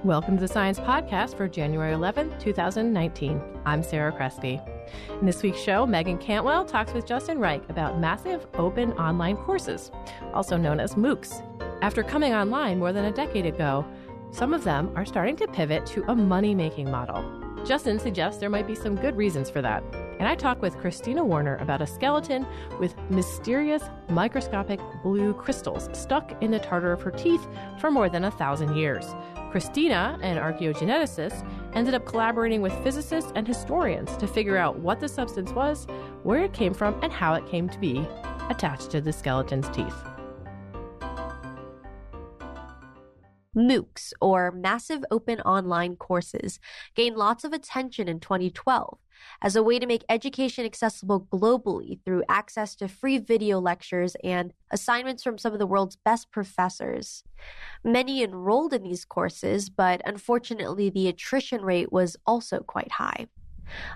Welcome to the Science Podcast for January 11th, 2019. I'm Sarah Crespi. In this week's show, Meagan Cantwell talks with Justin Reich about massive open online courses, also known as MOOCs. After coming online more than a decade ago, some of them are starting to pivot to a money-making model. Justin suggests there might be some good reasons for that. And I talk with Christina Warner about a skeleton with mysterious microscopic blue crystals stuck in the tartar of her teeth for more than 1,000 years. Christina, an archaeogeneticist, ended up collaborating with physicists and historians to figure out what the substance was, where it came from, and how it came to be attached to the skeleton's teeth. MOOCs, or Massive Open Online Courses, gained lots of attention in 2012 as a way to make education accessible globally through access to free video lectures and assignments from some of the world's best professors. Many enrolled in these courses, but unfortunately the attrition rate was also quite high.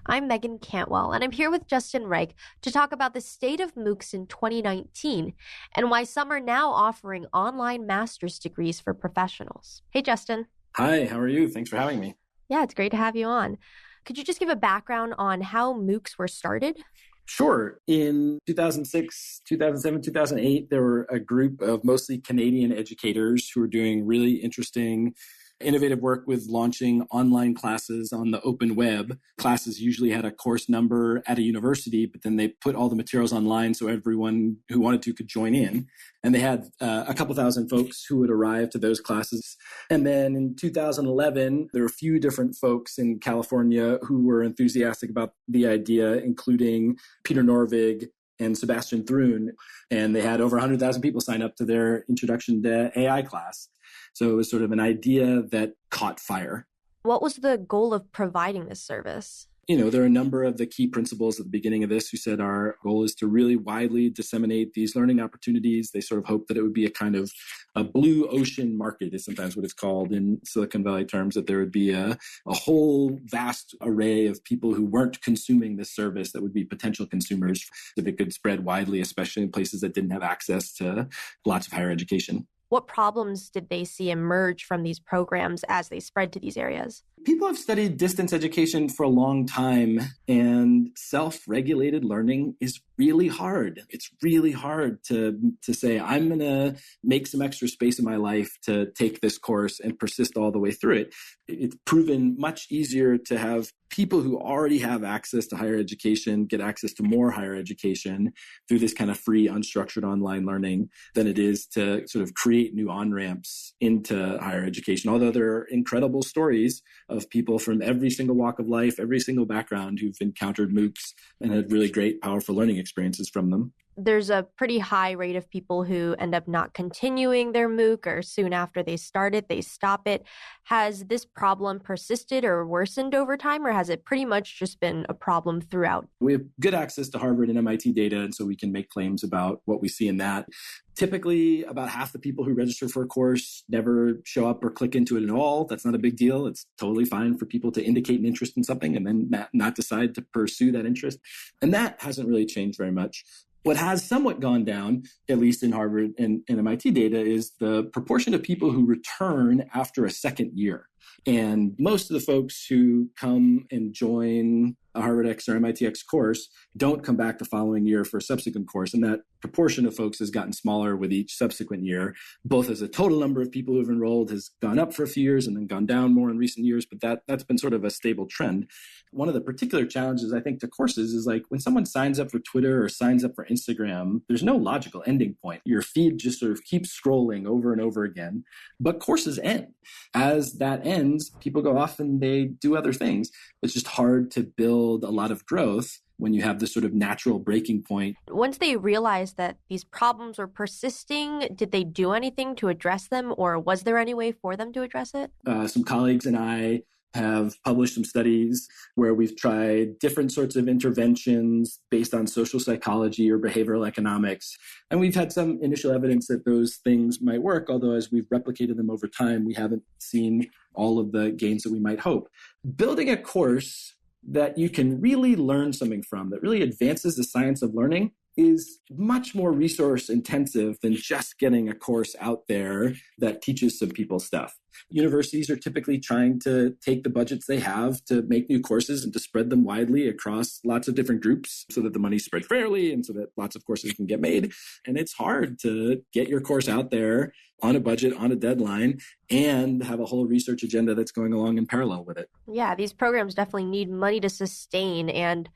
I'm Meagan Cantwell, and I'm here with Justin Reich to talk about the state of MOOCs in 2019 and why some are now offering online master's degrees for professionals. Hey, Justin. Hi, how are you? Thanks for having me. Yeah, it's great to have you on. Could you just give a background on how MOOCs were started? Sure. In 2006, 2007, 2008, there were a group of mostly Canadian educators who were doing really interesting innovative work with launching online classes on the open web. Classes usually had a course number at a university, but then they put all the materials online so everyone who wanted to could join in. And they had a couple thousand folks who would arrive to those classes. And then in 2011, there were a few different folks in California who were enthusiastic about the idea, including Peter Norvig and Sebastian Thrun. And they had over 100,000 people sign up to their introduction to AI class. So it was sort of an idea that caught fire. What was the goal of providing this service? There are a number of the key principles at the beginning of this who said our goal is to really widely disseminate these learning opportunities. They sort of hoped that it would be a kind of a blue ocean market is sometimes what it's called in Silicon Valley terms, that there would be a whole vast array of people who weren't consuming this service that would be potential consumers if it could spread widely, especially in places that didn't have access to lots of higher education. What problems did they see emerge from these programs as they spread to these areas? People have studied distance education for a long time, and self-regulated learning is really hard. It's really hard to say, I'm going to make some extra space in my life to take this course and persist all the way through it. It's proven much easier to have people who already have access to higher education get access to more higher education through this kind of free, unstructured online learning than it is to sort of create new on-ramps into higher education. Although there are incredible stories of people from every single walk of life, every single background who've encountered MOOCs and had really great, powerful learning experiences from them. There's a pretty high rate of people who end up not continuing their MOOC, or soon after they start it, they stop it. Has this problem persisted or worsened over time, or has it pretty much just been a problem throughout? We have good access to Harvard and MIT data, and so we can make claims about what we see in that. Typically, about half the people who register for a course never show up or click into it at all. That's not a big deal. It's totally fine for people to indicate an interest in something and then not decide to pursue that interest. And that hasn't really changed very much. What has somewhat gone down, at least in Harvard and MIT data, is the proportion of people who return after a second year. And most of the folks who come and join a Harvard X or MIT X course don't come back the following year for a subsequent course. And that proportion of folks has gotten smaller with each subsequent year, both as a total number of people who have enrolled has gone up for a few years and then gone down more in recent years. But that's been sort of a stable trend. One of the particular challenges, I think, to courses is like when someone signs up for Twitter or signs up for Instagram, there's no logical ending point. Your feed just sort of keeps scrolling over and over again. But courses end. As that ends, people go off and they do other things. It's just hard to build a lot of growth when you have this sort of natural breaking point. Once they realized that these problems were persisting, did they do anything to address them, or was there any way for them to address it? Some colleagues and I have published some studies where we've tried different sorts of interventions based on social psychology or behavioral economics. And we've had some initial evidence that those things might work, although as we've replicated them over time, we haven't seen all of the gains that we might hope. Building a course that you can really learn something from, that really advances the science of learning, is much more resource intensive than just getting a course out there that teaches some people stuff. Universities are typically trying to take the budgets they have to make new courses and to spread them widely across lots of different groups so that the money's spread fairly and so that lots of courses can get made. And it's hard to get your course out there on a budget, on a deadline, and have a whole research agenda that's going along in parallel with it. Yeah, these programs definitely need money to sustain. And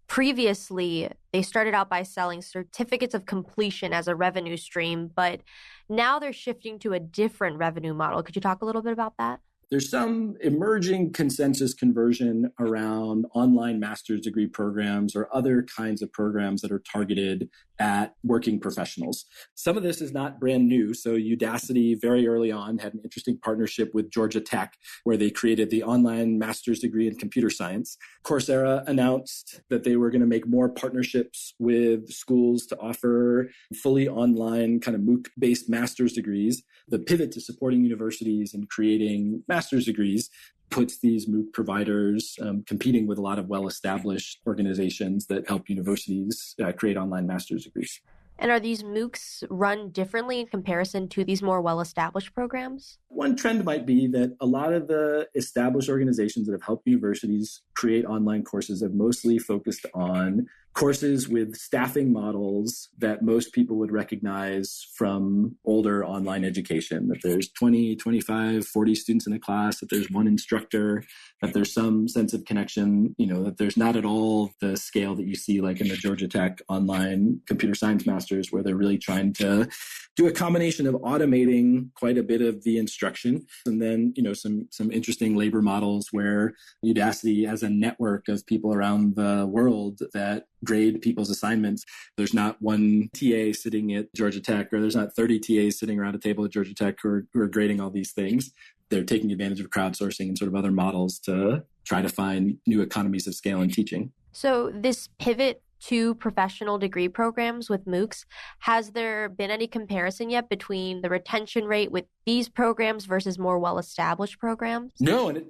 previously, they started out by selling certificates of completion as a revenue stream, but now they're shifting to a different revenue model. Could you talk a little bit about that? There's some emerging consensus conversion around online master's degree programs or other kinds of programs that are targeted at working professionals. Some of this is not brand new. So Udacity very early on had an interesting partnership with Georgia Tech where they created the online master's degree in computer science. Coursera announced that they were going to make more partnerships with schools to offer fully online kind of MOOC-based master's degrees. The pivot to supporting universities and creating master's degrees puts these MOOC providers competing with a lot of well-established organizations that help universities create online master's degrees. And are these MOOCs run differently in comparison to these more well-established programs? One trend might be that a lot of the established organizations that have helped universities create online courses have mostly focused on courses with staffing models that most people would recognize from older online education, that there's 20, 25, 40 students in a class, that there's one instructor, that there's some sense of connection, that there's not at all the scale that you see like in the Georgia Tech online computer science masters, where they're really trying to do a combination of automating quite a bit of the instruction. And then, some interesting labor models where Udacity has a network of people around the world that grade people's assignments. There's not one TA sitting at Georgia Tech, or there's not 30 TAs sitting around a table at Georgia Tech who are grading all these things. They're taking advantage of crowdsourcing and sort of other models to try to find new economies of scale in teaching. So this pivot to professional degree programs with MOOCs, has there been any comparison yet between the retention rate with these programs versus more well-established programs? No, and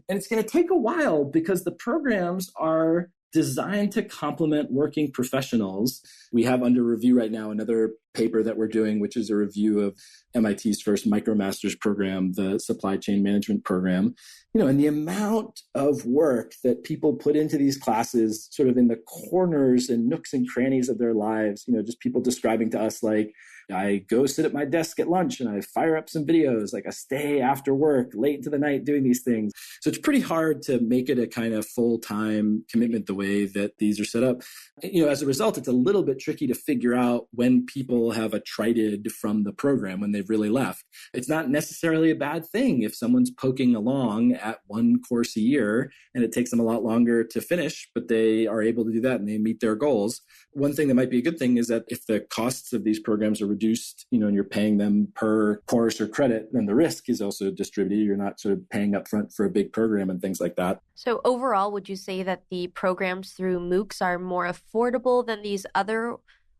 it's going to take a while because the programs are designed to complement working professionals. We have under review right now another paper that we're doing, which is a review of MIT's first MicroMasters program, the supply chain management program. And the amount of work that people put into these classes sort of in the corners and nooks and crannies of their lives, just people describing to us like, I go sit at my desk at lunch and I fire up some videos, like I stay after work late into the night doing these things. So it's pretty hard to make it a kind of full-time commitment the way that these are set up. As a result, it's a little bit tricky to figure out when people have attrited from the program, when they've really left. It's not necessarily a bad thing if someone's poking along at one course a year and it takes them a lot longer to finish, but they are able to do that and they meet their goals. One thing that might be a good thing is that if the costs of these programs are reduced, and you're paying them per course or credit, then the risk is also distributed. You're not sort of paying up front for a big program and things like that. So overall, would you say that the programs through MOOCs are more affordable than these other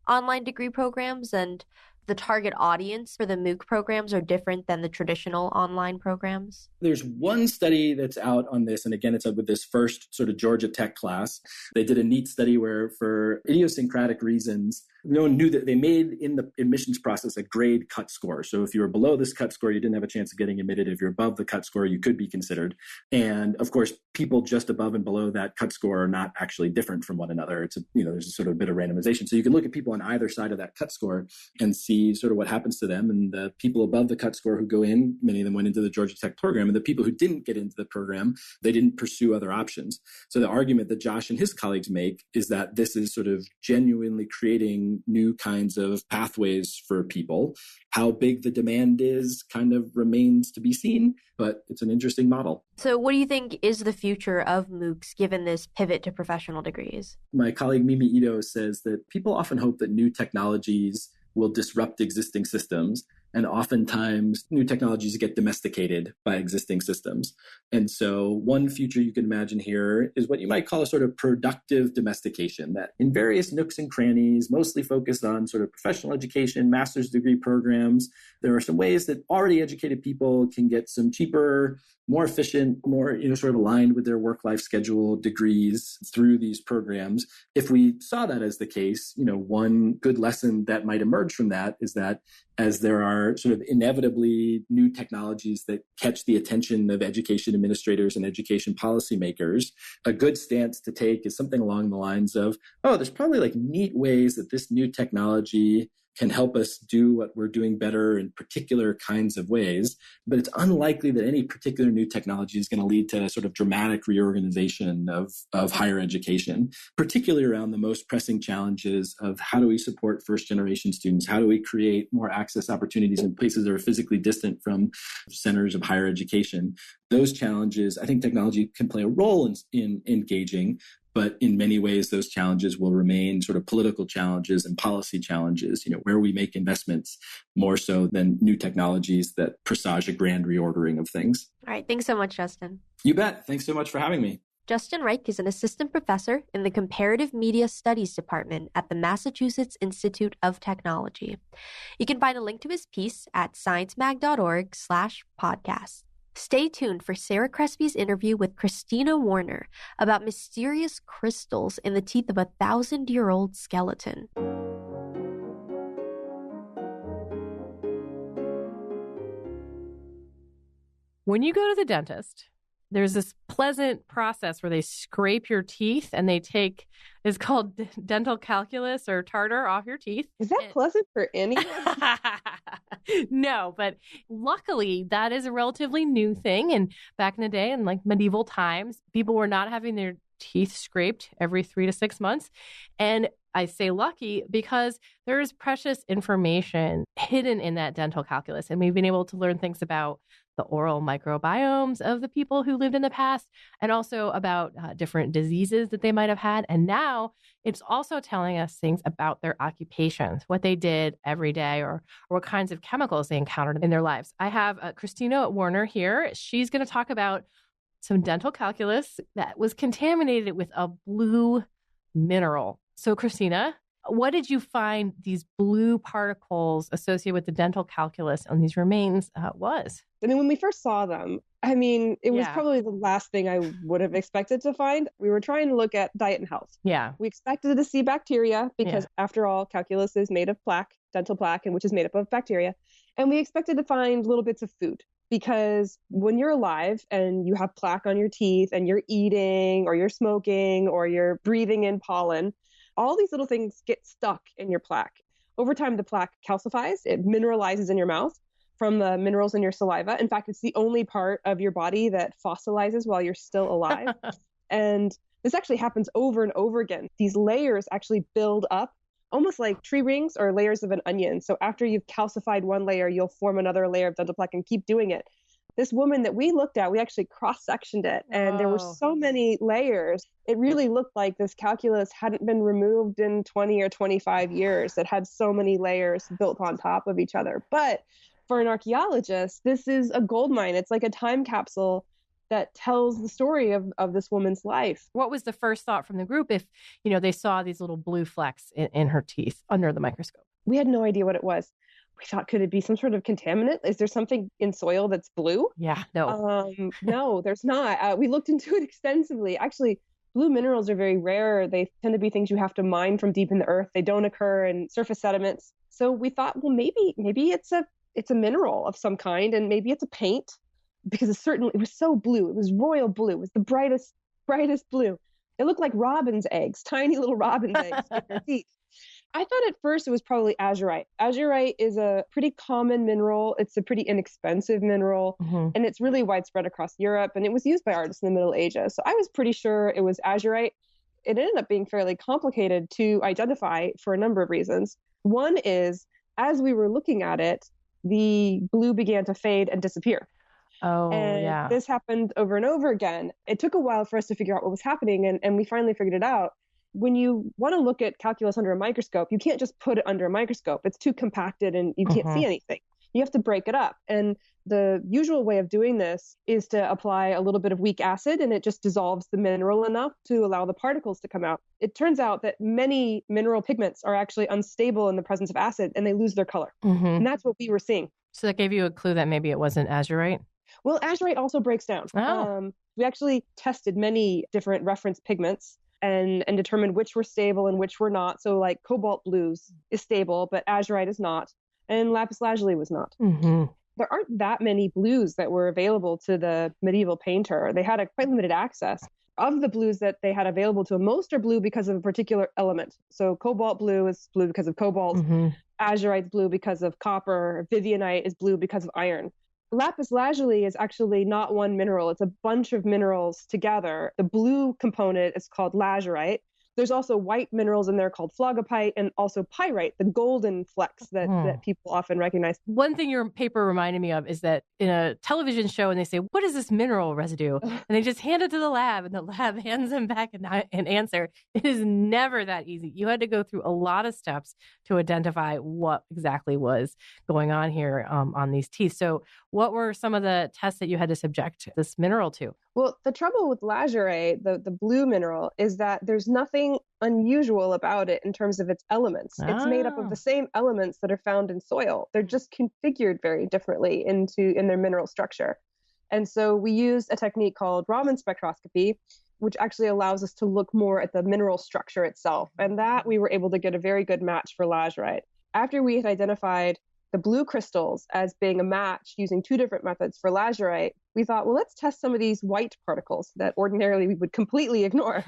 online degree programs, and the target audience for the MOOC programs are different than the traditional online programs? There's one study that's out on this, and again, it's with this first sort of Georgia Tech class. They did a neat study where, for idiosyncratic reasons, no one knew that they made in the admissions process a grade cut score. So if you were below this cut score, you didn't have a chance of getting admitted. If you're above the cut score, you could be considered. And of course, people just above and below that cut score are not actually different from one another. It's there's a sort of a bit of randomization. So you can look at people on either side of that cut score and see sort of what happens to them. And the people above the cut score who go in, many of them went into the Georgia Tech program. And the people who didn't get into the program, they didn't pursue other options. So the argument that Josh and his colleagues make is that this is sort of genuinely creating new kinds of pathways for people. How big the demand is kind of remains to be seen, but it's an interesting model. So what do you think is the future of MOOCs given this pivot to professional degrees? My colleague Mimi Ito says that people often hope that new technologies will disrupt existing systems. And oftentimes new technologies get domesticated by existing systems. And so one future you can imagine here is what you might call a sort of productive domestication, that in various nooks and crannies, mostly focused on sort of professional education, master's degree programs, there are some ways that already educated people can get some cheaper, more efficient, more, sort of aligned with their work-life schedule degrees through these programs. If we saw that as the case, one good lesson that might emerge from that is that as there are sort of inevitably new technologies that catch the attention of education administrators and education policymakers, a good stance to take is something along the lines of, there's probably like neat ways that this new technology can help us do what we're doing better in particular kinds of ways. But it's unlikely that any particular new technology is going to lead to a sort of dramatic reorganization of higher education, particularly around the most pressing challenges of how do we support first-generation students? How do we create more access opportunities in places that are physically distant from centers of higher education? Those challenges, I think technology can play a role in engaging, but in many ways, those challenges will remain sort of political challenges and policy challenges, where we make investments more so than new technologies that presage a grand reordering of things. All right. Thanks so much, Justin. You bet. Thanks so much for having me. Justin Reich is an assistant professor in the Comparative Media Studies Department at the Massachusetts Institute of Technology. You can find a link to his piece at sciencemag.org/podcast. Stay tuned for Sarah Crespi's interview with Christina Warner about mysterious crystals in the teeth of a 1,000-year-old skeleton. When you go to the dentist, there's this pleasant process where they scrape your teeth and they take, it's called dental calculus or tartar off your teeth. Is that pleasant for anyone? No, but luckily that is a relatively new thing. And back in the day, in like medieval times, people were not having their teeth scraped every 3 to 6 months. And I say lucky because there is precious information hidden in that dental calculus. And we've been able to learn things about the oral microbiomes of the people who lived in the past, and also about different diseases that they might have had. And now it's also telling us things about their occupations, what they did every day, or what kinds of chemicals they encountered in their lives. I have Christina Warner here. She's going to talk about some dental calculus that was contaminated with a blue mineral. So Christina, what did you find these blue particles associated with the dental calculus on these remains was? I mean, when we first saw them, it was probably the last thing I would have expected to find. We were trying to look at diet and health. Yeah. We expected to see bacteria because after all, calculus is made of plaque, dental plaque, and which is made up of bacteria. And we expected to find little bits of food because when you're alive and you have plaque on your teeth and you're eating or you're smoking or you're breathing in pollen, all these little things get stuck in your plaque. Over time, the plaque calcifies, it mineralizes in your mouth from the minerals in your saliva. In fact, it's the only part of your body that fossilizes while you're still alive. And this actually happens over and over again. These layers actually build up almost like tree rings or layers of an onion. So after you've calcified one layer, you'll form another layer of dental plaque and keep doing it. This woman that we looked at, we actually cross-sectioned it, and there were so many layers. It really looked like this calculus hadn't been removed in 20 or 25 years. It had so many layers built on top of each other. But for an archaeologist, this is a gold mine. It's like a time capsule that tells the story of this woman's life. What was the first thought from the group if, they saw these little blue flecks in her teeth under the microscope? We had no idea what it was. We thought, could it be some sort of contaminant? Is there something in soil that's blue? Yeah, no. No, there's not. We looked into it extensively. Actually, blue minerals are very rare. They tend to be things you have to mine from deep in the earth. They don't occur in surface sediments. So we thought, well, maybe it's a mineral of some kind, and maybe it's a paint, because it was so blue. It was royal blue. It was the brightest blue. It looked like robin's eggs, tiny little robin's eggs in her teeth. I thought at first it was probably azurite. Azurite is a pretty common mineral. It's a pretty inexpensive mineral, and it's really widespread across Europe, and it was used by artists in the Middle Ages. So I was pretty sure it was azurite. It ended up being fairly complicated to identify for a number of reasons. One is, as we were looking at it, the blue began to fade and disappear. And this happened over and over again. It took a while for us to figure out what was happening, and we finally figured it out. When you want to look at calculus under a microscope, you can't just put it under a microscope. It's too compacted and you can't see anything. You have to break it up. And the usual way of doing this is to apply a little bit of weak acid, and it just dissolves the mineral enough to allow the particles to come out. It turns out that many mineral pigments are actually unstable in the presence of acid, and they lose their color. And that's what we were seeing. So that gave you a clue that maybe it wasn't azurite? Well, azurite also breaks down. We actually tested many different reference pigments and determined which were stable and which were not. So like cobalt blues is stable, but azurite is not. And lapis lazuli was not. There aren't that many blues that were available to the medieval painter. They had a quite limited access. Of the blues that they had available to them, most are blue because of a particular element. So cobalt blue is blue because of cobalt. Azurite's blue because of copper. Vivianite is blue because of iron. Lapis lazuli is actually not one mineral. It's a bunch of minerals together. The blue component is called lazurite. There's also white minerals in there called phlogopite, and also pyrite, the golden flecks that people often recognize. One thing your paper reminded me of is that in a television show, and they say, "What is this mineral residue?" And they just hand it to the lab, and the lab hands them back an answer. It is never that easy. You had to go through a lot of steps to identify what exactly was going on here on these teeth. So what were some of the tests that you had to subject this mineral to? Well, the trouble with lazurite, the blue mineral, is that there's nothing unusual about it in terms of its elements. It's made up of the same elements that are found in soil. They're just configured very differently in their mineral structure. And so we used a technique called Raman spectroscopy, which actually allows us to look more at the mineral structure itself. And that we were able to get a very good match for lazurite. After we had identified the blue crystals as being a match using two different methods for lazurite, we thought, well, let's test some of these white particles that ordinarily we would completely ignore.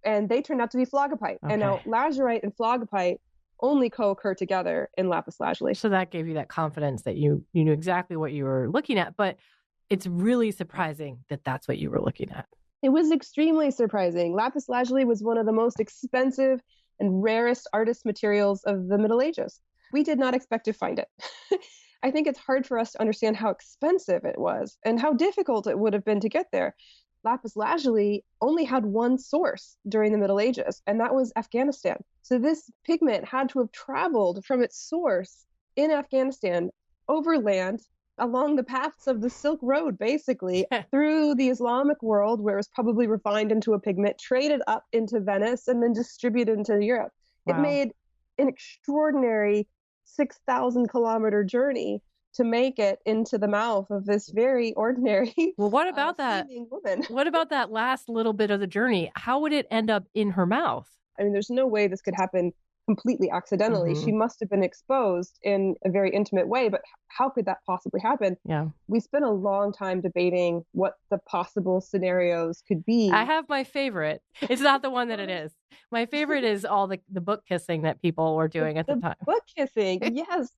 And they turned out to be phlogopite. Okay. And now lazurite and phlogopite only co-occur together in lapis lazuli. So that gave you that confidence that you knew exactly what you were looking at. But it's really surprising that that's what you were looking at. It was extremely surprising. Lapis lazuli was one of the most expensive and rarest artist materials of the Middle Ages. We did not expect to find it. I think it's hard for us to understand how expensive it was and how difficult it would have been to get there. Lapis lazuli only had one source during the Middle Ages, and that was Afghanistan. So this pigment had to have traveled from its source in Afghanistan overland along the paths of the Silk Road, basically, through the Islamic world, where it was probably refined into a pigment, traded up into Venice, and then distributed into Europe. Wow. It made an extraordinary 6,000 kilometer journey to make it into the mouth of this very ordinary Well, what about that woman? What about that last little bit of the journey? How would it end up in her mouth? I mean, there's no way this could happen completely accidentally. She must have been exposed in a very intimate way, but how could that possibly happen? Yeah. We spent a long time debating what the possible scenarios could be. I have my favorite. It's not the one that it is. My favorite is all the book kissing that people were doing at the time. Book kissing, yes.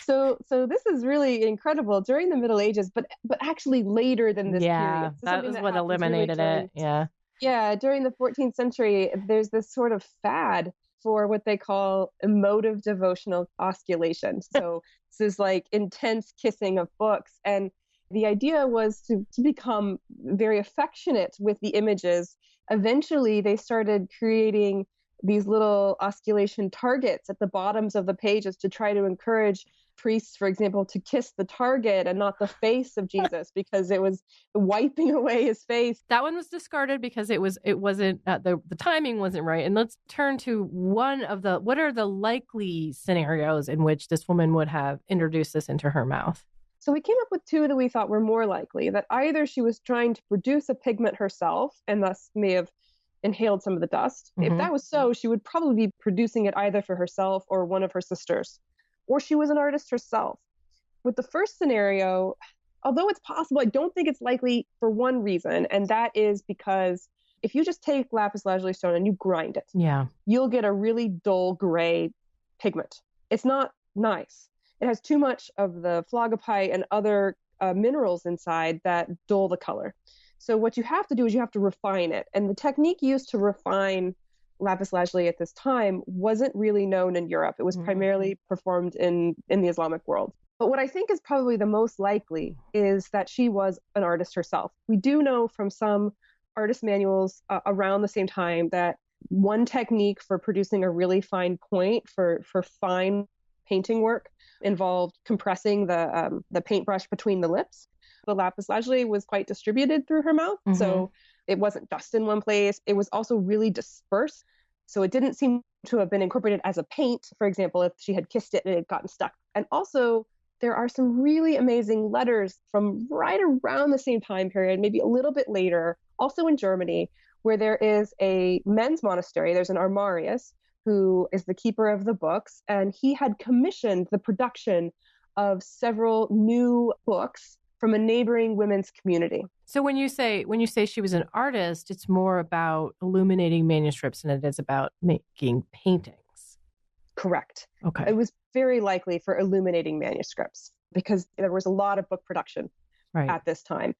So this is really incredible during the Middle Ages, but actually later than this period. So that was what eliminated it. Yeah, during the 14th century, there's this sort of fad for what they call emotive devotional osculation. So this is like intense kissing of books. And the idea was to become very affectionate with the images. Eventually, they started creating these little osculation targets at the bottoms of the pages to try to encourage priests, for example, to kiss the target and not the face of Jesus, because it was wiping away his face. That one was discarded because it wasn't the timing wasn't right. And let's turn to what are the likely scenarios in which this woman would have introduced this into her mouth? So we came up with two that we thought were more likely, that either she was trying to produce a pigment herself and thus may have inhaled some of the dust. If that was so, she would probably be producing it either for herself or one of her sisters, or she was an artist herself. With the first scenario, although it's possible, I don't think it's likely for one reason, and that is because if you just take lapis lazuli stone and you grind it, you'll get a really dull gray pigment. It's not nice. It has too much of the phlogopite and other minerals inside that dull the color. So what you have to do is you have to refine it. And the technique used to refine lapis lazuli at this time wasn't really known in Europe. It was primarily performed in the Islamic world. But what I think is probably the most likely is that she was an artist herself. We do know from some artist manuals around the same time that one technique for producing a really fine point for fine painting work involved compressing the paintbrush between the lips. The lapis lazuli was quite distributed through her mouth. Mm-hmm. So it wasn't just in one place. It was also really dispersed. So it didn't seem to have been incorporated as a paint, for example, if she had kissed it and it had gotten stuck. And also, there are some really amazing letters from right around the same time period, maybe a little bit later, also in Germany, where there is a men's monastery. There's an armarius who is the keeper of the books, and he had commissioned the production of several new books from a neighboring women's community. So when you say she was an artist, it's more about illuminating manuscripts than it is about making paintings. Correct. Okay. It was very likely for illuminating manuscripts because there was a lot of book production at this time.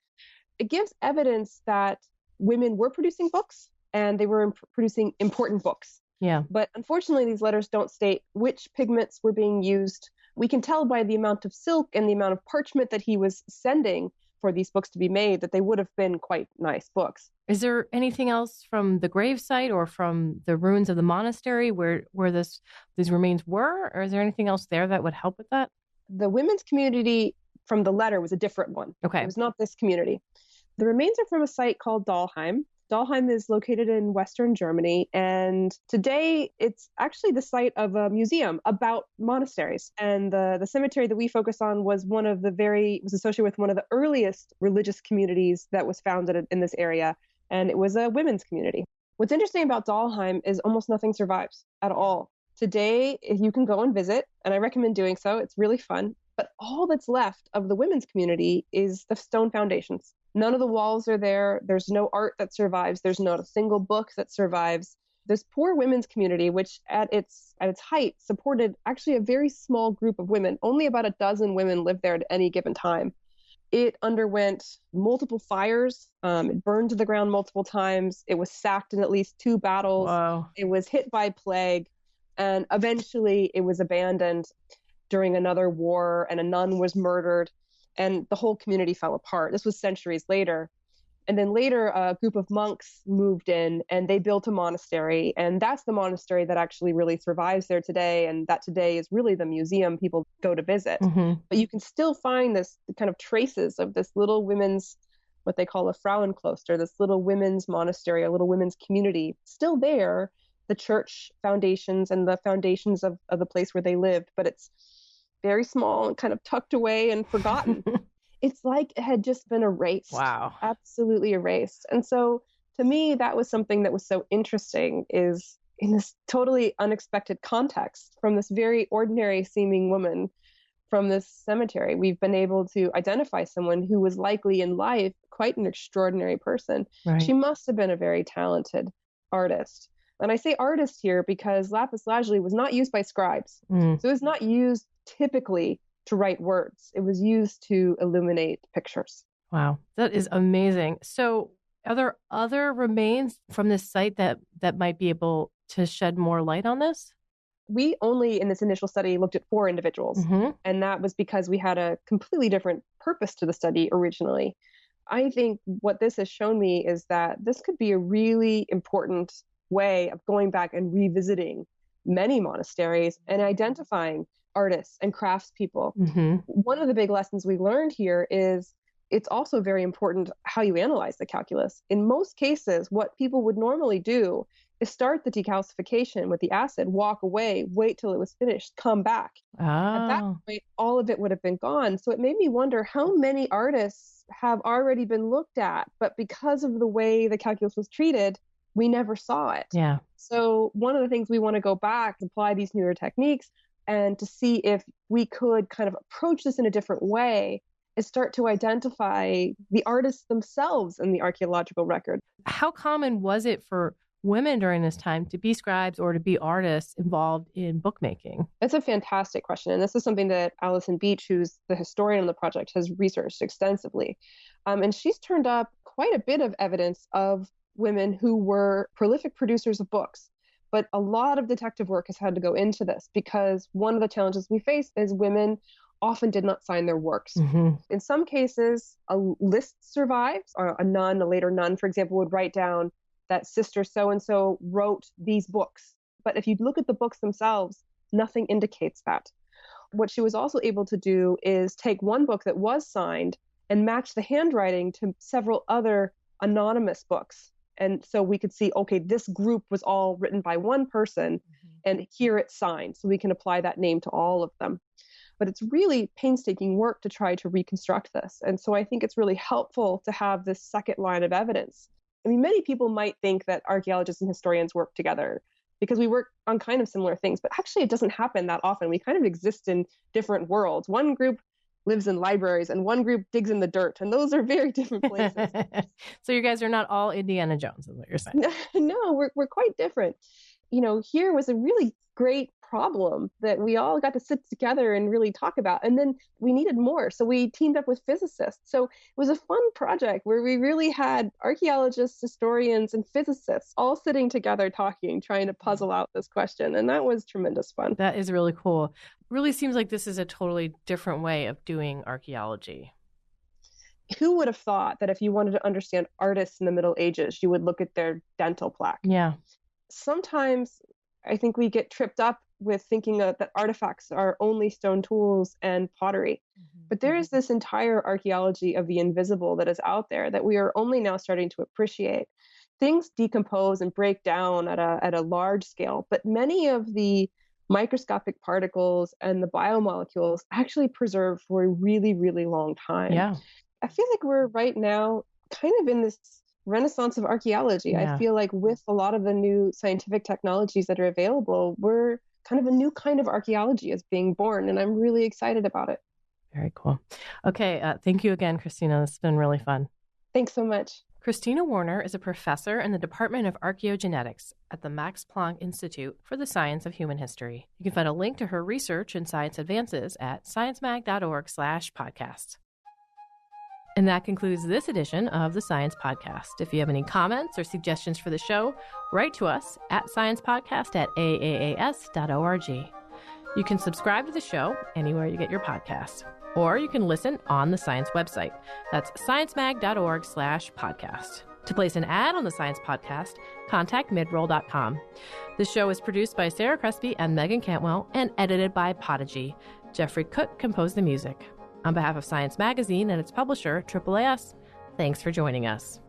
It gives evidence that women were producing books and they were producing important books. Yeah. But unfortunately, these letters don't state which pigments were being used. We can tell by the amount of silk and the amount of parchment that he was sending for these books to be made that they would have been quite nice books. Is there anything else from the gravesite or from the ruins of the monastery where these remains were? Or is there anything else there that would help with that? The women's community from the letter was a different one. Okay. It was not this community. The remains are from a site called Dahlheim. Dahlheim is located in Western Germany, and today it's actually the site of a museum about monasteries. And the cemetery that we focus on was associated with one of the earliest religious communities that was founded in this area, and it was a women's community. What's interesting about Dahlheim is almost nothing survives at all. Today, you can go and visit, and I recommend doing so. It's really fun. But all that's left of the women's community is the stone foundations. None of the walls are there. There's no art that survives. There's not a single book that survives. This poor women's community, which at its height supported actually a very small group of women, only about a dozen women lived there at any given time. It underwent multiple fires. It burned to the ground multiple times. It was sacked in at least 2 battles. Wow. It was hit by plague. And eventually it was abandoned during another war, and a nun was murdered, and the whole community fell apart. This was centuries later. And then later, a group of monks moved in, and they built a monastery, and that's the monastery that actually really survives there today, and that today is really the museum people go to visit. Mm-hmm. But you can still find this kind of traces of this little women's, what they call a Frauenkloster, this little women's monastery, a little women's community, still there, the church foundations and the foundations of the place where they lived, but it's very small and kind of tucked away and forgotten. It's like it had just been erased. Wow. Absolutely erased. And so to me, that was something that was so interesting, is in this totally unexpected context from this very ordinary seeming woman from this cemetery, we've been able to identify someone who was likely in life quite an extraordinary person. Right. She must have been a very talented artist. And I say artist here because lapis lazuli was not used by scribes. So it was not used typically to write words. It was used to illuminate pictures. Wow. That is amazing. So are there other remains from this site that might be able to shed more light on this? We only, in this initial study, looked at 4 individuals. Mm-hmm. And that was because we had a completely different purpose to the study originally. I think what this has shown me is that this could be a really important way of going back and revisiting many monasteries and identifying artists and craftspeople. Mm-hmm. One of the big lessons we learned here is it's also very important how you analyze the calculus. In most cases, what people would normally do is start the decalcification with the acid, walk away, wait till it was finished, come back. At that point, all of it would have been gone. So it made me wonder how many artists have already been looked at, but because of the way the calculus was treated, we never saw it. Yeah. So one of the things we want to go back, apply these newer techniques, and to see if we could kind of approach this in a different way is start to identify the artists themselves in the archaeological record. How common was it for women during this time to be scribes or to be artists involved in bookmaking? That's a fantastic question. And this is something that Allison Beach, who's the historian on the project, has researched extensively. And she's turned up quite a bit of evidence of women who were prolific producers of books. But a lot of detective work has had to go into this because one of the challenges we face is women often did not sign their works. Mm-hmm. In some cases, a list survives. A nun, a later nun, for example, would write down that sister so-and-so wrote these books. But if you look at the books themselves, nothing indicates that. What she was also able to do is take one book that was signed and match the handwriting to several other anonymous books. And so we could see, okay, this group was all written by one person, and here it's signed. So we can apply that name to all of them. But it's really painstaking work to try to reconstruct this. And so I think it's really helpful to have this second line of evidence. I mean, many people might think that archaeologists and historians work together because we work on kind of similar things, but actually it doesn't happen that often. We kind of exist in different worlds. One group lives in libraries and one group digs in the dirt, and those are very different places. So you guys are not all Indiana Jones, is what you're saying. No, we're quite different. You know, here was a really great problem that we all got to sit together and really talk about. And then we needed more. So we teamed up with physicists. So it was a fun project where we really had archaeologists, historians, and physicists all sitting together talking, trying to puzzle out this question. And that was tremendous fun. That is really cool. Really seems like this is a totally different way of doing archaeology. Who would have thought that if you wanted to understand artists in the Middle Ages, you would look at their dental plaque? Yeah. Sometimes I think we get tripped up with thinking that artifacts are only stone tools and pottery. But there is this entire archaeology of the invisible that is out there that we are only now starting to appreciate. Things decompose and break down at a large scale, but many of the microscopic particles and the biomolecules actually preserve for a really, really long time. Yeah. I feel like we're right now kind of in this renaissance of archaeology. Yeah. I feel like with a lot of the new scientific technologies that are available, we're kind of a new kind of archaeology is being born, and I'm really excited about it. Very cool. Okay. Thank you again, Christina. This has been really fun. Thanks so much. Christina Warner is a professor in the Department of Archaeogenetics at the Max Planck Institute for the Science of Human History. You can find a link to her research and science advances at sciencemag.org/podcast. And that concludes this edition of the Science Podcast. If you have any comments or suggestions for the show, write to us at sciencepodcast@aaas.org. You can subscribe to the show anywhere you get your podcasts, or you can listen on the Science website. That's sciencemag.org/podcast. To place an ad on the Science Podcast, contact midroll.com. The show is produced by Sarah Crespi and Meagan Cantwell and edited by Podigy. Jeffrey Cook composed the music. On behalf of Science Magazine and its publisher, AAAS, thanks for joining us.